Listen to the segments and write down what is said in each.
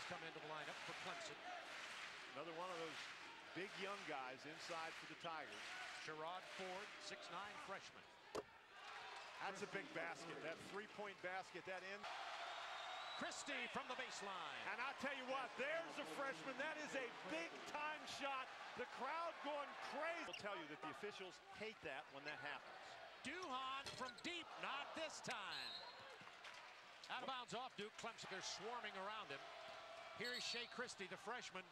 come into the lineup for Clemson. Another one of those big young guys inside for the Tigers. Sherrod Ford, 6'9" freshman. That's a big basket. That three-point basket, that end. Christie from the baseline. And I'll tell you what, there's a freshman. That is a big-time shot. The crowd going crazy. I'll tell you that the officials hate that when that happens. Duhon from deep, not this time. Out of bounds off Duke. Clemson, they're swarming around him. Here is Chey Christie, the freshman.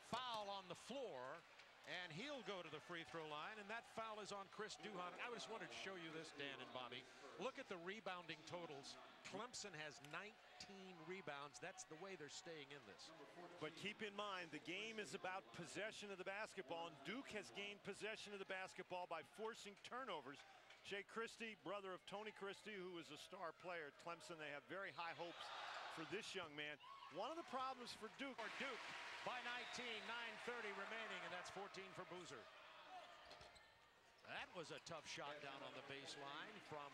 Foul on the floor, and he'll go to the free throw line, and that foul is on Chris Duhon. I just wanted to show you this, Dan and Bobby. Look at the rebounding totals. Clemson has 19 rebounds. That's the way they're staying in this. But keep in mind, the game is about possession of the basketball, and Duke has gained possession of the basketball by forcing turnovers. Chey Christie, brother of Tony Christie, who is a star player at Clemson. They have very high hopes for this young man. One of the problems for Duke. Duke by 19, 9:30 remaining, and that's 14 for Boozer. That was a tough shot down on the baseline from.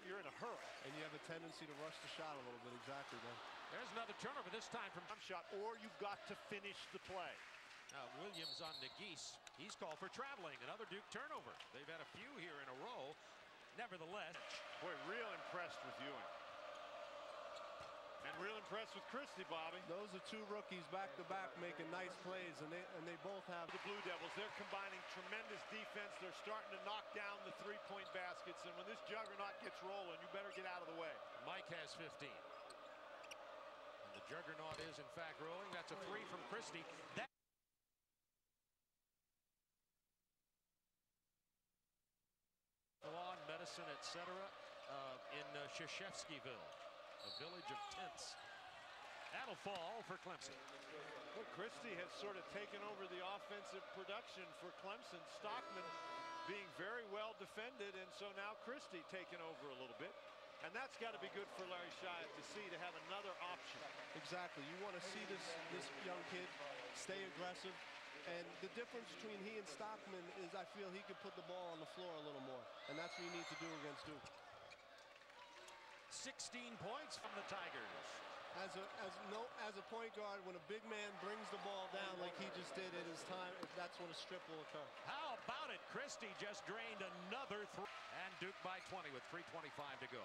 You're in a hurry. And you have a tendency to rush the shot a little bit. Exactly, man. There's another turnover, this time from shot, or you've got to finish the play. Williams on Nagise. He's called for traveling. Another Duke turnover. They've had a few here in a row. Nevertheless. Boy, real impressed with Ewing. And real impressed with Christie, Bobby. Those are two rookies back-to-back making nice plays, and they both have. The Blue Devils, they're combining tremendous defense. They're starting to knock down the three-point baskets, and when this juggernaut gets rolling, you better get out of the way. Mike has 15. And the juggernaut is, in fact, rolling. That's a three from Christie. That lawn, medicine, etc. In Sheshevskyville, a village of tents. That'll fall for Clemson. Well, Christie has sort of taken over the offensive production for Clemson. Stockman being very well defended, and so now Christie taking over a little bit. And that's got to be good for Larry Shyatt to see, to have another option. Exactly. You want to see this young kid stay aggressive. And the difference between he and Stockman is I feel he can put the ball on the floor a little more. And that's what you need to do against Duke. 16 points from the Tigers. As a point guard, when a big man brings the ball down like he just did at his time, that's when a strip will occur. How about it? Christie just drained another three. And Duke by 20 with 3:25 to go.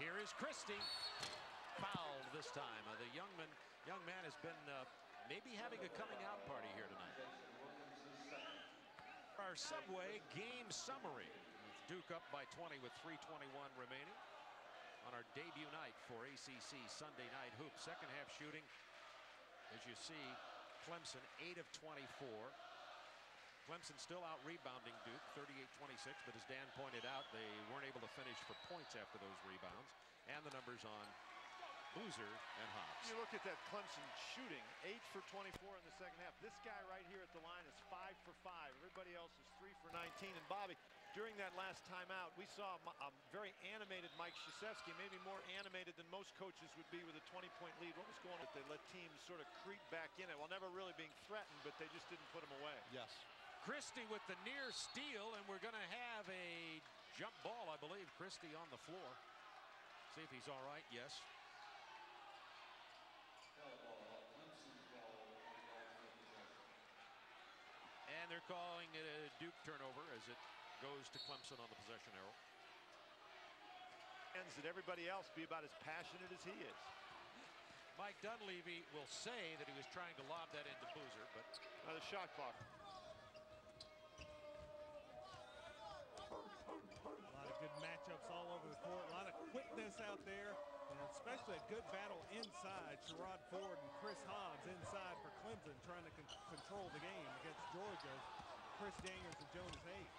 Here is Christie. Fouled this time. The young man has been maybe having a coming out party here tonight. Our Subway game summary. Duke up by 20 with 3:21 remaining on our debut night for ACC Sunday Night Hoops. Second half shooting, as you see, Clemson 8 of 24. Clemson still out rebounding Duke 38-26, but as Dan pointed out, they weren't able to finish for points after those rebounds. And the numbers on Boozer and Hobbs. You look at that Clemson shooting, 8 for 24 in the second half. This guy right here at the line is 5 for 5. Everybody else is 3 for 19. And Bobby, during that last timeout, we saw a very animated Mike Krzyzewski, maybe more animated than most coaches would be with a 20-point lead. What was going on? They let teams sort of creep back in it, while never really being threatened, but they just didn't put them away. Yes. Christie with the near steal, and we're going to have a jump ball, I believe. Christie on the floor. See if he's all right. Yes. And they're calling it a Duke turnover as it goes to Clemson on the possession arrow. That everybody else be about as passionate as he is. Mike Dunleavy will say that he was trying to lob that into Boozer, but the shot clock. A lot of good matchups all over the court. A lot of quickness out there, and especially a good battle inside. Sherrod Ford and Chris Hobbs inside for Clemson, trying to control the game against Georgia. Chris Daniels and Jonas Hayes.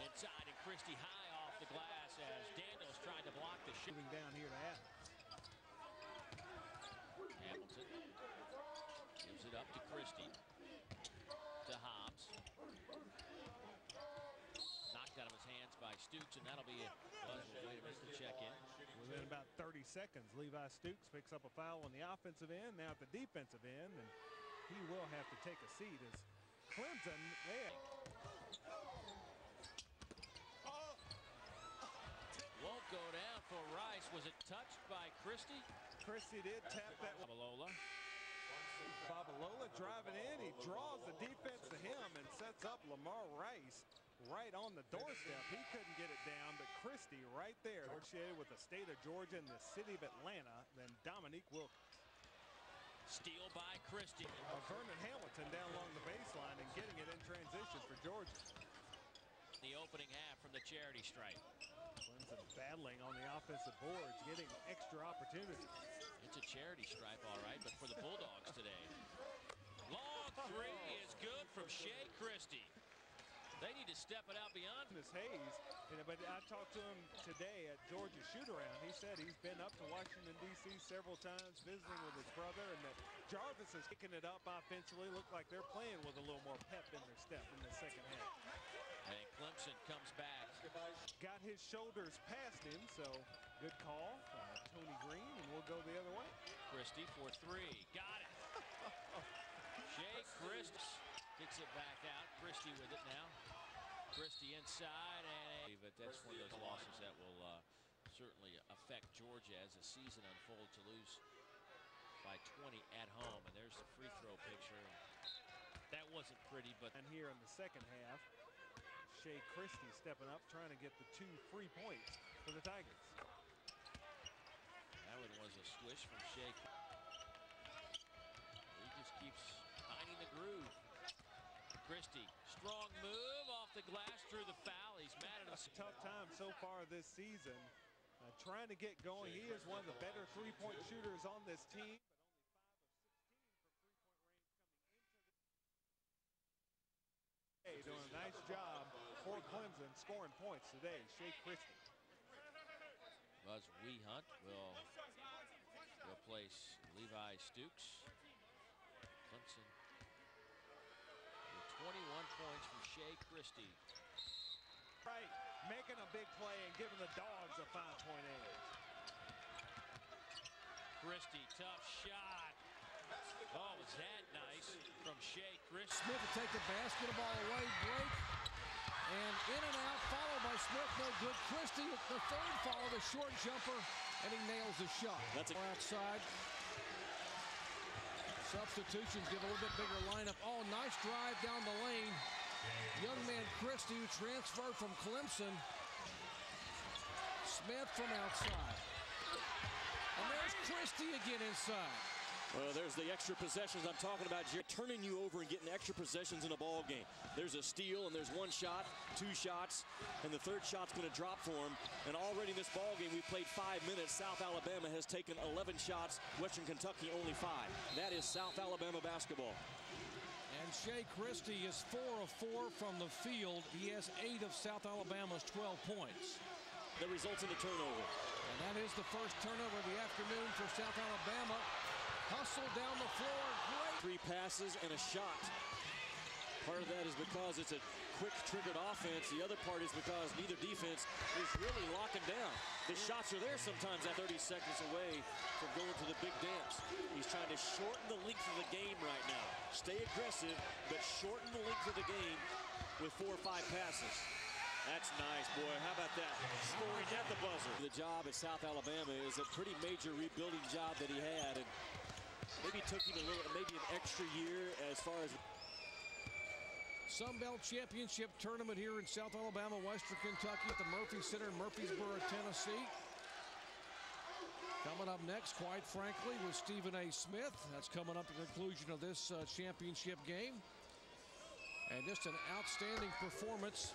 Inside, and Christie high off the glass as Daniels tried to block the shot. Moving down here to Athens. Hamilton gives it up to Christie. To Hobbs. Knocked out of his hands by Stooks, and that'll be a way to miss the check-in. Within about 30 seconds, Levi Stooks picks up a foul on the offensive end, now at the defensive end, and he will have to take a seat as Clemson there. Won't go down. for Rice. Was it touched by Christie? Christie did tap that. Babalola. Babalola driving in. He draws the defense to him and sets up Lamar Rice right on the doorstep. He couldn't get it down, but Christie right there. Associated with the state of Georgia and the city of Atlanta, then Dominique Wilkins. Steal by Christie. Vernon Hamilton down along the baseline and getting it in transition for Georgia. The opening half from the charity stripe. Clemson battling on the offensive boards, getting extra opportunities. It's a charity stripe, all right, but for the Bulldogs today. Long three is good from Chey Christie. They need to step it out beyond. Miss Hayes, but I talked to him today at Georgia shoot-around. He said he's been up to Washington, D.C. several times visiting with his brother, and that Jarvis is picking it up offensively. Look like they're playing with a little more pep in their step in the second half. And Clemson comes back. Got his shoulders past him, so good call. Tony Green, and we'll go the other way. Christie for three. Got it. Chey Christie kicks it back out. Christie with it now. Christie inside, and but that's one of those losses that will certainly affect Georgia as the season unfolds, to lose by 20 at home. And there's the free throw picture. That wasn't pretty, but and here in the second half, Chey Christie stepping up, trying to get the 2 free points for the Tigers. That one was a swish from Chey. He just keeps finding the groove. Christie, strong move off the glass, through the foul. He's mad at us. Tough time so far this season. Trying to get going. He is one of the better three-point shooters on this team. But only 5 of 16 for 3-point range coming into the doing a nice job for Clemson scoring points today. Chey Christie. Buzz Wehunt will replace Levi Stooks. Clemson with 21 points from Chey Christie. Right, making a big play and giving the Dogs a 5-point edge. Christie, tough shot. Oh, was that nice from Chey Christie. Smith will take the basketball away, break, and in and out, followed by Smith, no good. Christie, the third follow, the short jumper, and he nails the shot. That's outside. Substitutions give a little bit bigger lineup. Oh, nice drive down the lane. Young man Christie, who transferred from Clemson. Smith from outside. And there's Christie again inside. Well, there's the extra possessions I'm talking about, Jerry. Turning you over and getting extra possessions in a ball game. There's a steal, and there's 1 shot, 2 shots, and the third shot's going to drop for him. And already in this ball game, we played 5 minutes. South Alabama has taken 11 shots. Western Kentucky only 5. That is South Alabama basketball. And Chey Christie is 4 of 4 from the field. He has 8 of South Alabama's 12 points. That results in a turnover. And that is the first turnover of the afternoon for South Alabama. Hustle down the floor, great. 3 passes and a shot. Part of that is because it's a quick triggered offense. The other part is because neither defense is really locking down. The shots are there sometimes at 30 seconds away from going to the big dance. He's trying to shorten the length of the game right now. Stay aggressive, but shorten the length of the game with 4 or 5 passes. That's nice, boy. How about that? Scoring at the buzzer. The job at South Alabama is a pretty major rebuilding job that he had, and maybe took him maybe an extra year as far as Sun Belt Championship tournament here in South Alabama, Western Kentucky at the Murphy Center in Murfreesboro, Tennessee. Coming up next, quite frankly, with Stephen A. Smith. That's coming up at the conclusion of this championship game. And just an outstanding performance.